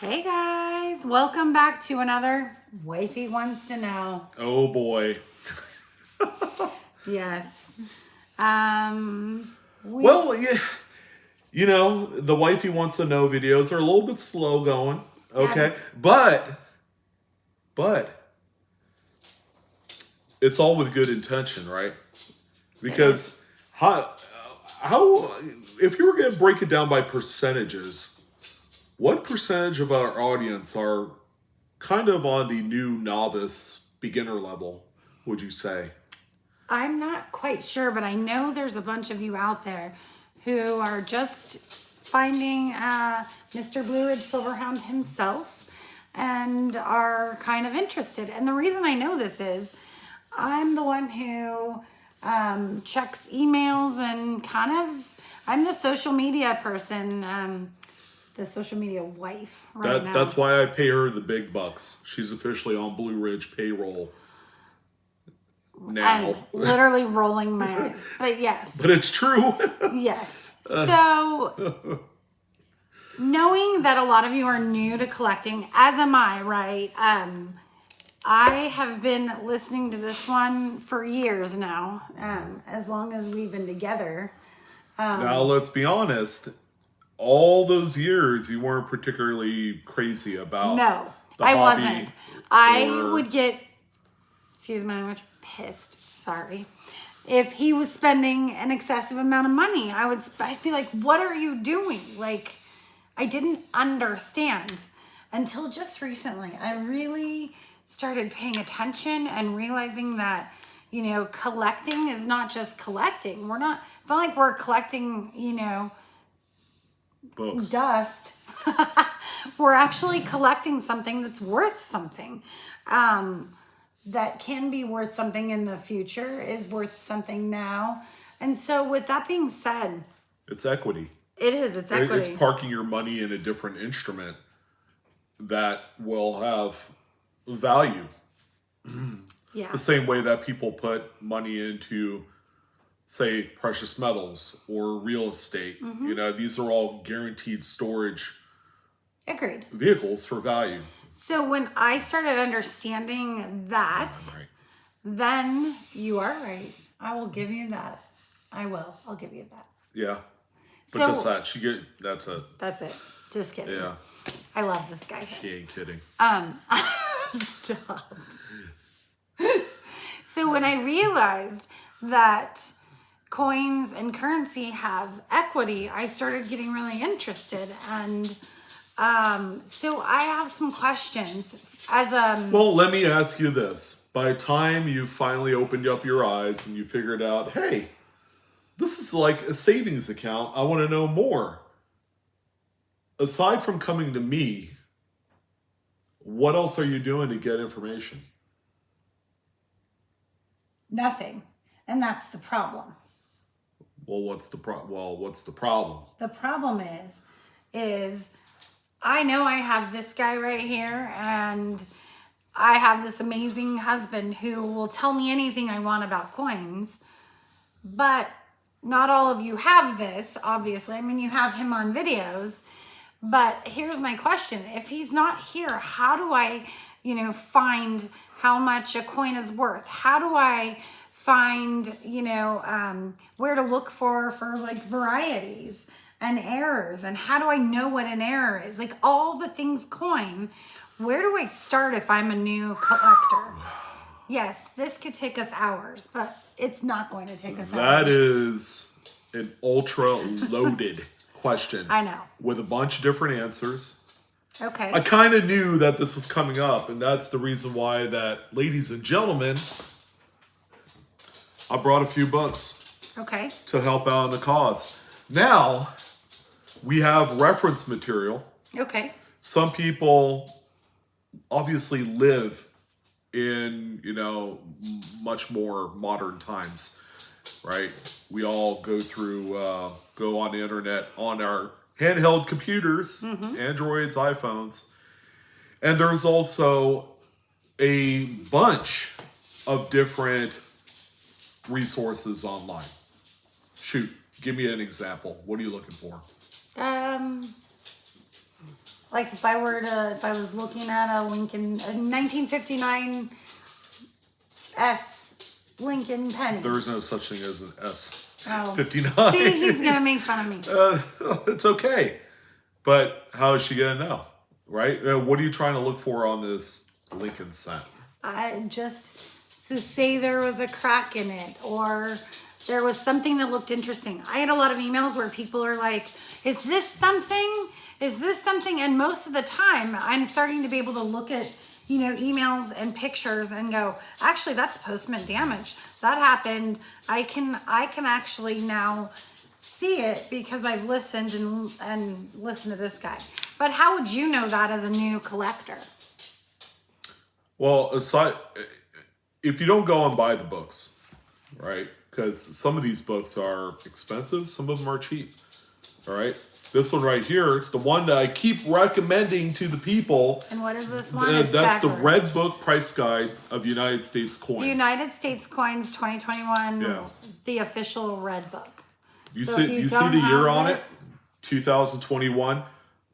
Hey guys, welcome back to another Wifey Wants to Know. Oh boy. Yes. Well, yeah, the Wifey Wants to Know videos are a little bit slow going. Okay. Yeah. But it's all with good intention, right? Because how if you were going to break it down by percentages, what percentage of our audience are kind of on the new novice beginner level, would you say? I'm not quite sure, but I know there's a bunch of you out there who are just finding Mr. BlueRidgeSilverhound himself and are kind of interested. And the reason I know this is I'm the one who checks emails and I'm the social media person, the social media wife right now. That's why I pay her the big bucks. She's officially on Blue Ridge payroll now. I'm literally rolling my eyes, but yes. But it's true. Yes. So, knowing that a lot of you are new to collecting, as am I, right? I have been listening to this one for years now, as long as we've been together. Now, let's be honest. All those years, you weren't particularly crazy about No, the I hobby, wasn't. I would get, excuse my language, pissed, sorry, if he was spending an excessive amount of money. I'd be like, what are you doing? Like, I didn't understand until just recently. I really started paying attention and realizing that, collecting is not just collecting. It's not like we're collecting, books. dust. We're actually collecting something that's worth something. That can be worth something in the future, is worth something now. And so with that being said, It's equity. it is, it's equity. It's parking your money in a different instrument that will have value. Yeah. The same way that people put money into, say, precious metals or real estate. These are all guaranteed storage Agreed. vehicles for value. So when I started understanding that, Right. then you are right. I will give you that. I'll give you that. Yeah. But So- just that. That's it. That's it. Just kidding. Yeah. I love this guy. She ain't kidding. Stop. So when I realized that coins and currency have equity, I started getting really interested. And so I have some questions. Well, let me ask you this. By the time you finally opened up your eyes and you figured out, hey, this is like a savings account, I want to know more. Aside from coming to me, what else are you doing to get information? nothing. And that's the problem. Well, what's the problem? The problem is I know I have this guy right here, and I have this amazing husband who will tell me anything I want about coins, but not all of you have this, obviously. I mean, you have him on videos, but here's my question. If he's not here, how do I, find how much a coin is worth? How do I find, where to look for like varieties and errors? And how do I know what an error is? Like all the things coin. Where do I start if I'm a new collector? Yes, this could take us hours, but it's not going to take us hours. That is an ultra loaded question. I know. With a bunch of different answers. Okay. I kind of knew that this was coming up, and that's the reason why that, ladies and gentlemen, I brought a few books Okay. to help out in the cause. Now, we have reference material. Okay. Some people obviously live in, much more modern times, right? We all go on the internet on our handheld computers, Androids, iPhones. And there's also a bunch of different resources online. Shoot, give me an example. What are you looking for? Like if I was looking at a 1959 S Lincoln penny. There is no such thing as an Oh. S59. See, he's going to make fun of me. It's okay. But how is she going to know? Right? What are you trying to look for on this Lincoln cent? So say there was a crack in it, or there was something that looked interesting. I had a lot of emails where people are like, is this something? Is this something? And most of the time, I'm starting to be able to look at, emails and pictures and go, actually, that's postman damage. That happened. I can actually now see it because I've listened and listened to this guy. But how would you know that as a new collector? Well, if you don't go and buy the books, right? Because some of these books are expensive, some of them are cheap. All right. This one right here, the one that I keep recommending to the people. And what is this one? That's the Red Book Price Guide of United States Coins. United States Coins 2021, Yeah. The official Red Book. You see the year on it? 2021.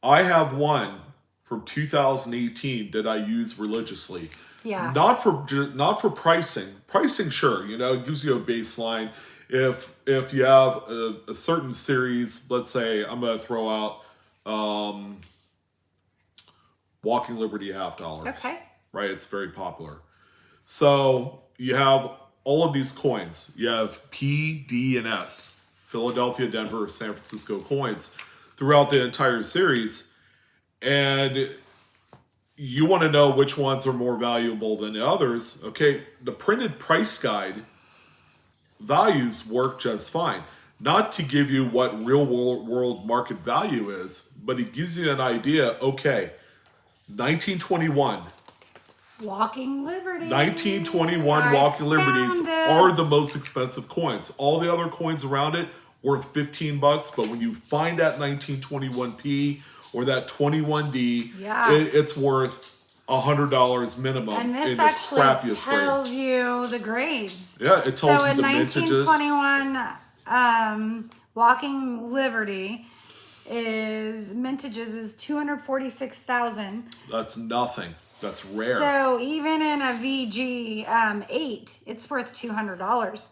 I have one from 2018 that I use religiously. Yeah. Not for pricing. Pricing, sure, it gives you a baseline. If you have a certain series, let's say I'm going to throw out Walking Liberty $50. Okay. Right? It's very popular. So you have all of these coins. You have P, D, and S. Philadelphia, Denver, San Francisco coins throughout the entire series. And you want to know which ones are more valuable than the others. Okay, the printed price guide values work just fine. Not to give you what real world market value is, but it gives you an idea. Okay, 1921. Walking Liberty. 1921 Walking Liberties are the most expensive coins. All the other coins around it worth $15, but when you find that 1921P or that 21D, it's worth $100 minimum. And this in the actually crappiest tells grade. you the grades. Yeah, it tells you the mintages. So in 1921, Walking Liberty mintages is 246,000. That's nothing. That's rare. So even in a VG 8, it's worth $200.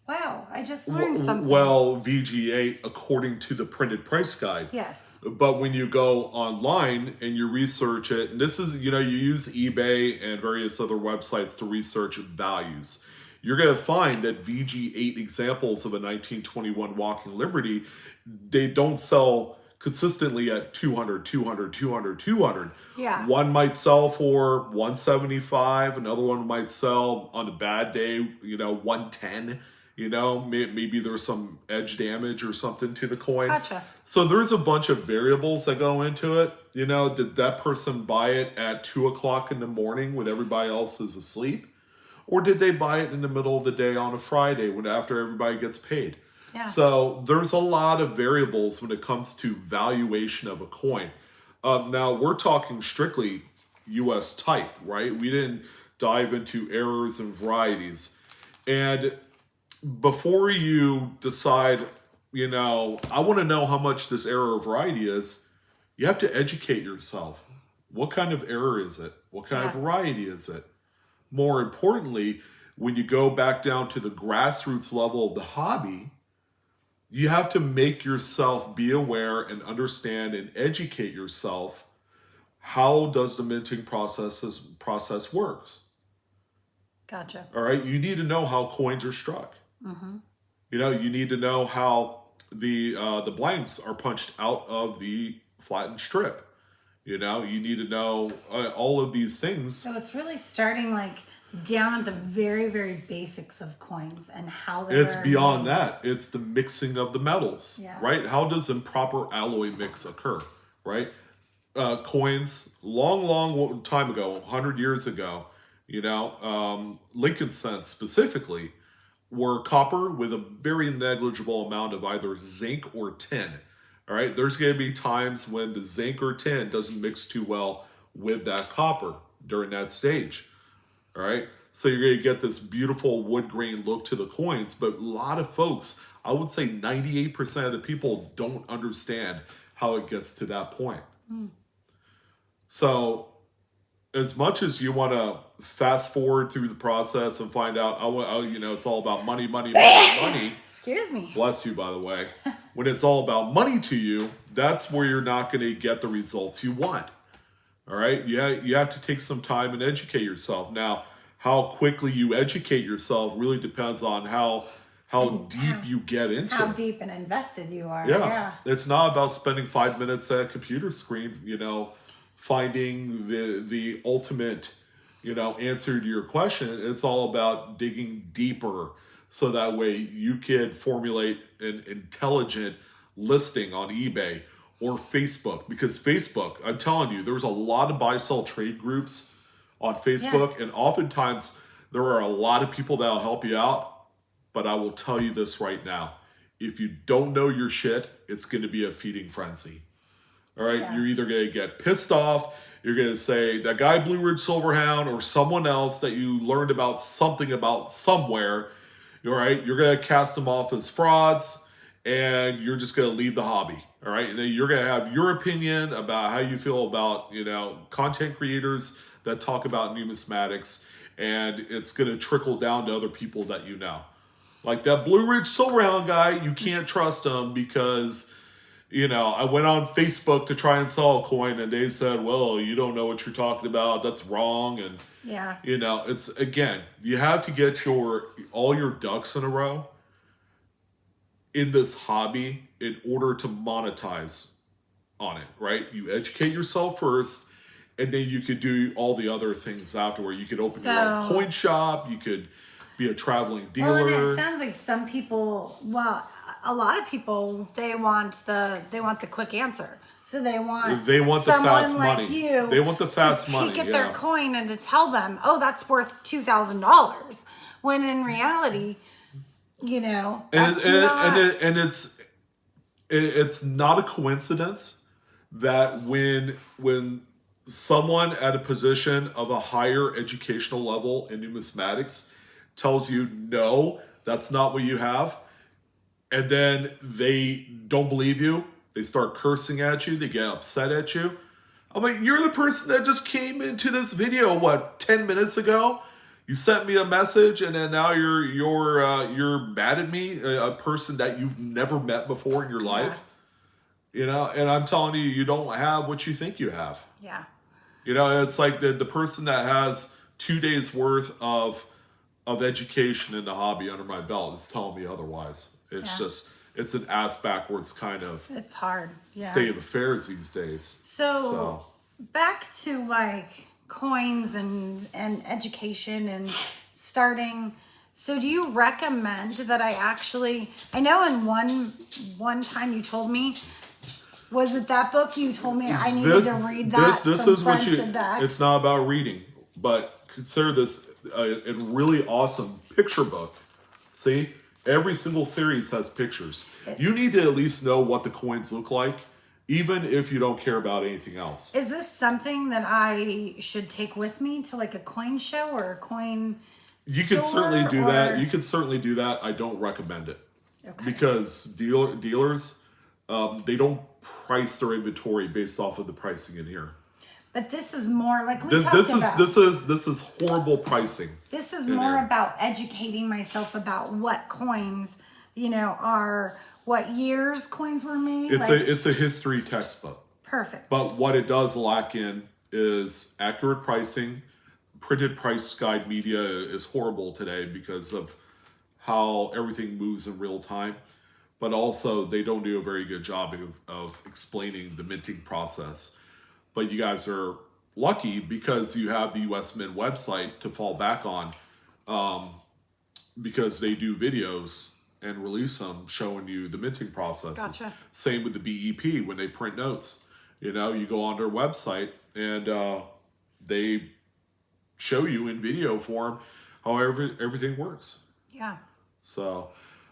Wow, I just learned something. Well, VG8 according to the printed price guide. Yes. But when you go online and you research it, and this is, you use eBay and various other websites to research values, you're going to find that VG8 examples of a 1921 Walking Liberty, they don't sell consistently at 200, 200, 200, 200. Yeah. One might sell for 175. Another one might sell on a bad day, 110. Maybe there's some edge damage or something to the coin. Gotcha. So there's a bunch of variables that go into it. Did that person buy it at 2:00 in the morning when everybody else is asleep? Or did they buy it in the middle of the day on a Friday after everybody gets paid? Yeah. So there's a lot of variables when it comes to valuation of a coin. Now we're talking strictly U.S. type, right? We didn't dive into errors and varieties. And before you decide, I want to know how much this error or variety is, you have to educate yourself. What kind of error is it? What kind of variety is it? More importantly, when you go back down to the grassroots level of the hobby, you have to make yourself be aware and understand and educate yourself. How does the minting process works? Gotcha. All right. You need to know how coins are struck. Mm-hmm. You need to know how the blanks are punched out of the flattened strip. You need to know all of these things. So it's really starting down at the very, very basics of coins and how they're It's beyond that. It's the mixing of the metals, right? How does improper alloy mix occur, right? Coins, long time ago, 100 years ago, Lincoln cents specifically were copper with a very negligible amount of either zinc or tin. All right, there's going to be times when the zinc or tin doesn't mix too well with that copper during that stage. All right, so you're going to get this beautiful wood grain look to the coins, but a lot of folks, I would say 98% of the people don't understand how it gets to that point. So as much as you want to fast forward through the process and find out, it's all about money, money, money, money. Excuse me. Bless you, by the way. When it's all about money to you, that's where you're not going to get the results you want. All right? You have to take some time and educate yourself. Now, how quickly you educate yourself really depends on how deep you get into how it. deep and invested you are. Yeah. It's not about spending 5 minutes at a computer screen, finding the ultimate, answer to your question. It's all about digging deeper so that way you can formulate an intelligent listing on eBay or Facebook. Because Facebook, I'm telling you, there's a lot of buy-sell trade groups on Facebook, and oftentimes there are a lot of people that'll help you out. But I will tell you this right now. If you don't know your shit, it's going to be a feeding frenzy. All right? Yeah. You're either going to get pissed off, you're going to say, that guy BlueRidgeSilverhound or someone else that you learned about something about somewhere, all right? You're going to cast them off as frauds, and you're just going to leave the hobby. All right? And then you're going to have your opinion about how you feel about, content creators that talk about numismatics, and it's going to trickle down to other people that you know. Like that BlueRidgeSilverhound guy, you can't trust him because, I went on Facebook to try and sell a coin and they said, well, you don't know what you're talking about. That's wrong. And, it's, again, you have to get all your ducks in a row in this hobby in order to monetize on it, right? You educate yourself first, and then you could do all the other things afterward. You could open your own coin shop. You could be a traveling dealer. Well, and it sounds like some people, a lot of people, they want the quick answer. So they want the fast like money. You they want the fast to money. Peek at their coin and to tell them, oh, that's worth $2,000. When in reality, that's and it's not a coincidence that when someone at a position of a higher educational level in numismatics tells you, no, that's not what you have, and then they don't believe you, they start cursing at you, they get upset at you. I'm like, you're the person that just came into this video, 10 minutes ago? You sent me a message, and then now you're mad at me, a person that you've never met before in your life. And I'm telling you, you don't have what you think you have. Yeah. It's like the person that has 2 days worth of education in the hobby under my belt is telling me otherwise. It's an ass backwards kind of it's hard state of affairs these days. So back to like coins and education and starting. So do you recommend that I know in one time you told me, was it that book you told me I needed to read that? This is what it's not about reading, but consider this a really awesome picture book. See, every single series has pictures. You need to at least know what the coins look like, even if you don't care about anything else. Is this something that I should take with me to like a coin show or a coin You can certainly do that. You can certainly do that. I don't recommend it. Okay. Because dealers, they don't price their inventory based off of the pricing in here. But this is more like we talked about. This is horrible pricing. This is more about educating myself about what coins, are what years coins were made. It's a history textbook. Perfect. But what it does lack in is accurate pricing. Printed price guide media is horrible today because of how everything moves in real time. But also they don't do a very good job of explaining the minting process. But you guys are lucky because you have the US Mint website to fall back on, because they do videos and release them showing you the minting processes. Gotcha. Same with the BEP when they print notes. You go on their website and they show you in video form how everything works. Yeah. So,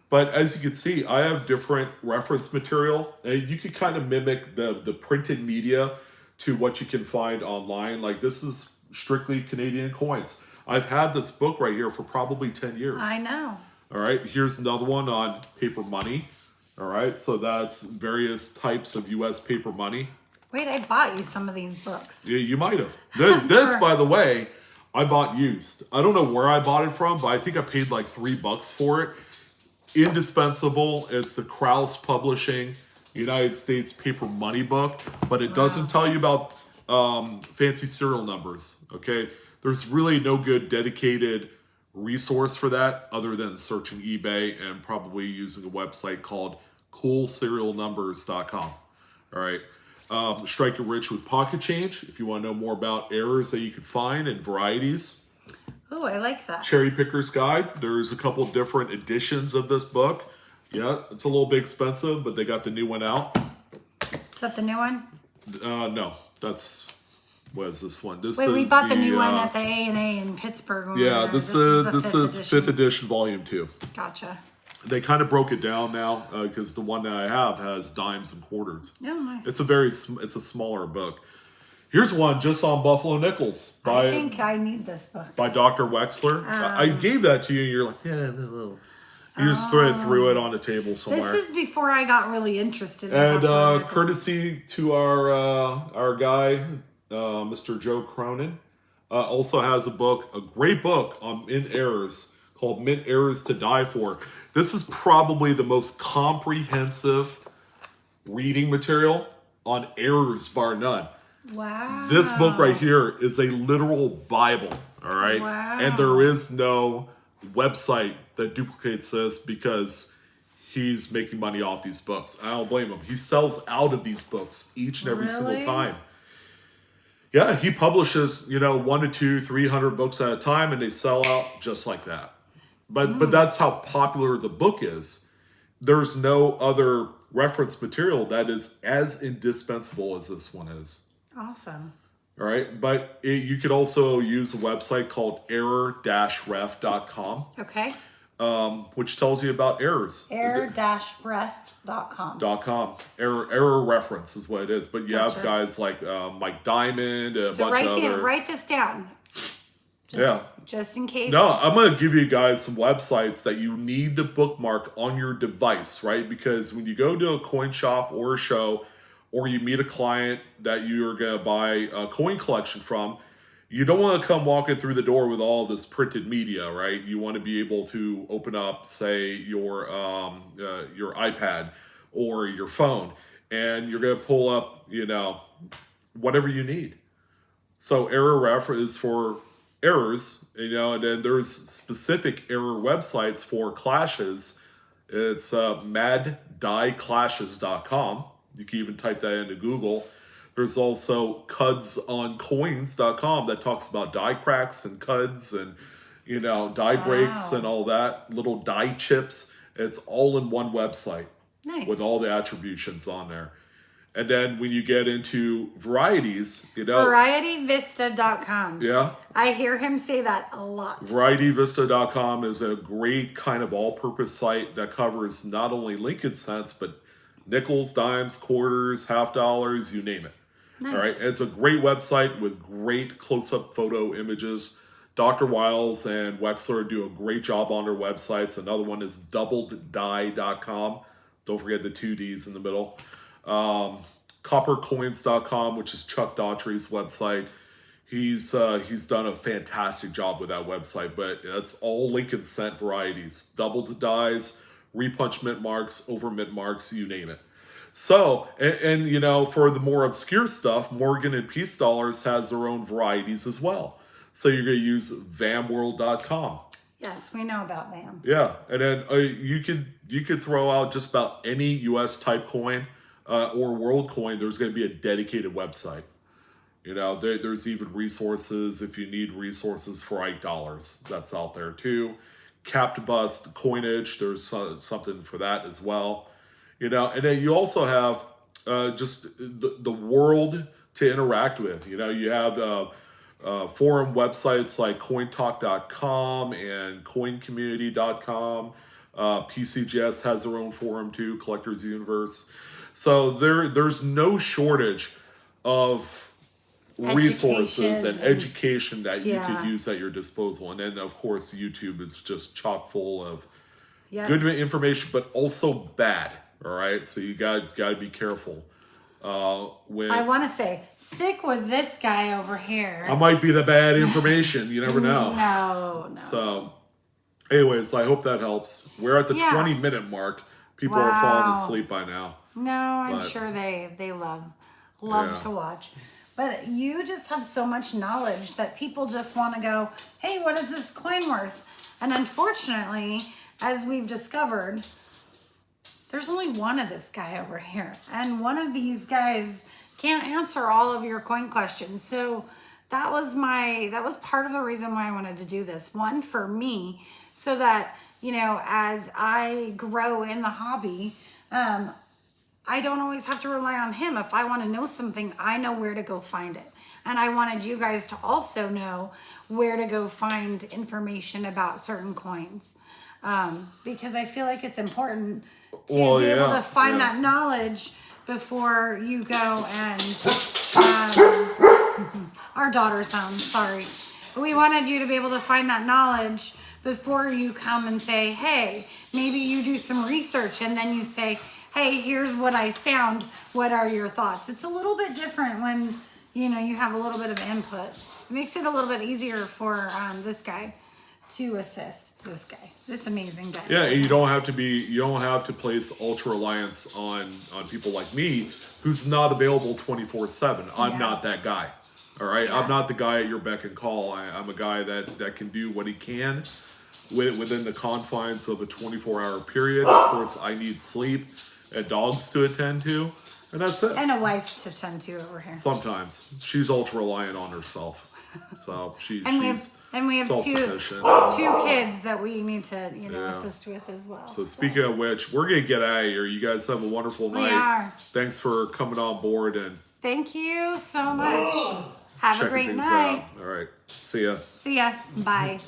but as you can see, I have different reference material, and you can kind of mimic the printed media to what you can find online. Like this is strictly Canadian coins. I've had this book right here for probably 10 years. I know. All right, here's another one on paper money. All right, so that's various types of US paper money. Wait, I bought you some of these books. Yeah, you might have. This, by the way, I bought used. I don't know where I bought it from, but I think I paid like $3 for it. Indispensable. It's the Krause Publishing United States paper money book, but it doesn't tell you about fancy serial numbers. Okay, there's really no good dedicated resource for that other than searching eBay and probably using a website called coolserialnumbers.com. All right. Strike it rich with pocket change if you want to know more about errors that you can find and varieties. Oh, I like that. Cherry Picker's Guide. There's a couple different editions of this book. Yeah, it's a little bit expensive, but they got the new one out. Is that the new one? No, that's what is this one? This Wait, is we bought the new one at the A&A in Pittsburgh. Yeah, this is fifth edition, volume 2. Gotcha. They kind of broke it down now because the one that I have has dimes and quarters. Oh, nice. It's a smaller book. Here's one just on Buffalo Nickels I think I need this book. by Dr. Wexler. I gave that to you, and you're like, yeah, no. You just threw it on the table somewhere. This is before I got really interested. And courtesy to our guy, Mr. Joe Cronin, also has a great book on mint errors called Mint Errors to Die For. This is probably the most comprehensive reading material on errors, bar none. Wow. This book right here is a literal Bible, all right? Wow. And there is no website that duplicates this because he's making money off these books. I don't blame him. He sells out of these books each and every single time. Yeah, he publishes, 1 to 2, 300 books at a time, and they sell out just like that. But that's how popular the book is. There's no other reference material that is as indispensable as this one is. Awesome. All right, but you could also use a website called error-ref.com. Okay. Which tells you about errors. Error-ref.com. Error reference is what it is. But you have guys like Mike Diamond, a bunch of other. Write this down. Just in case. No, I'm going to give you guys some websites that you need to bookmark on your device, right? Because when you go to a coin shop or a show, or you meet a client that you're going to buy a coin collection from, you don't want to come walking through the door with all this printed media, right? You want to be able to open up, say, your iPad or your phone, and you're going to pull up, whatever you need. So error ref is for errors, and then there's specific error websites for clashes. It's maddieclashes.com. You can even type that into Google. There's also cudsoncoins.com that talks about die cracks and cuds and, die breaks and all that, little die chips. It's all in one website. Nice. With all the attributions on there. And then when you get into varieties, VarietyVista.com. Yeah. I hear him say that a lot. VarietyVista.com is a great kind of all-purpose site that covers not only Lincoln cents, but nickels, dimes, quarters, half dollars, you name it. Nice. All right. It's a great website with great close-up photo images. Dr. Wiles and Wexler do a great job on their websites. Another one is doubleddie.com. Don't forget the 2 Ds in the middle. Coppercoins.com, which is Chuck Daughtry's website. He's done a fantastic job with that website, but that's all Lincoln cent varieties. Double the dies, repunch mint marks, over mint marks, you name it. So, and for the more obscure stuff, Morgan and Peace Dollars has their own varieties as well. So you're going to use VAMworld.com. Yes, we know about VAM. Yeah, and then you could throw out just about any U.S. type coin or world coin. There's going to be a dedicated website. There's even resources if you need resources for $8. That's out there too. Capped bust coinage. There's something for that as well. And then you also have just the world to interact with. You have forum websites like cointalk.com and coincommunity.com. PCGS has their own forum too, Collectors Universe. So there's no shortage of resources and education that you could use at your disposal. And then, of course, YouTube is just chock full of good information, but also bad. All right, so you got to be careful When I want to say, stick with this guy over here. I might be the bad information. You never know. No. So, anyways, I hope that helps. We're at the 20-minute mark. People are falling asleep by now. No, I'm sure they love to watch. But you just have so much knowledge that people just want to go, hey, what is this coin worth? And unfortunately, as we've discovered, there's only one of this guy over here. And one of these guys can't answer all of your coin questions. So that was part of the reason why I wanted to do this. One, for me, so that, you know, as I grow in the hobby, I don't always have to rely on him. If I want to know something, I know where to go find it. And I wanted you guys to also know where to go find information about certain coins. Because I feel like it's important to be able to find that knowledge before you go and our daughter's home, sorry. We wanted you to be able to find that knowledge before you come and say, hey, maybe you do some research and then you say, hey, here's what I found. What are your thoughts? It's a little bit different when, you know, you have a little bit of input. It makes it a little bit easier for this guy to assist this amazing guy. Yeah, you don't have to place ultra reliance on people like me who's not available 24/7. I'm not that guy. All right. I'm not the guy at your beck and call. I'm a guy that can do what he can within the confines of a 24-hour period. Of course, I need sleep and dogs to attend to, and that's it. And a wife to tend to over here. Sometimes she's ultra reliant on herself, so she's we have self-sufficient. two kids that we need to assist with as well. So speaking of which, we're gonna get out of here. You guys have a wonderful night. We are. Thanks for coming on board and thank you so much. Have a great night. All right. See ya. See ya. Bye.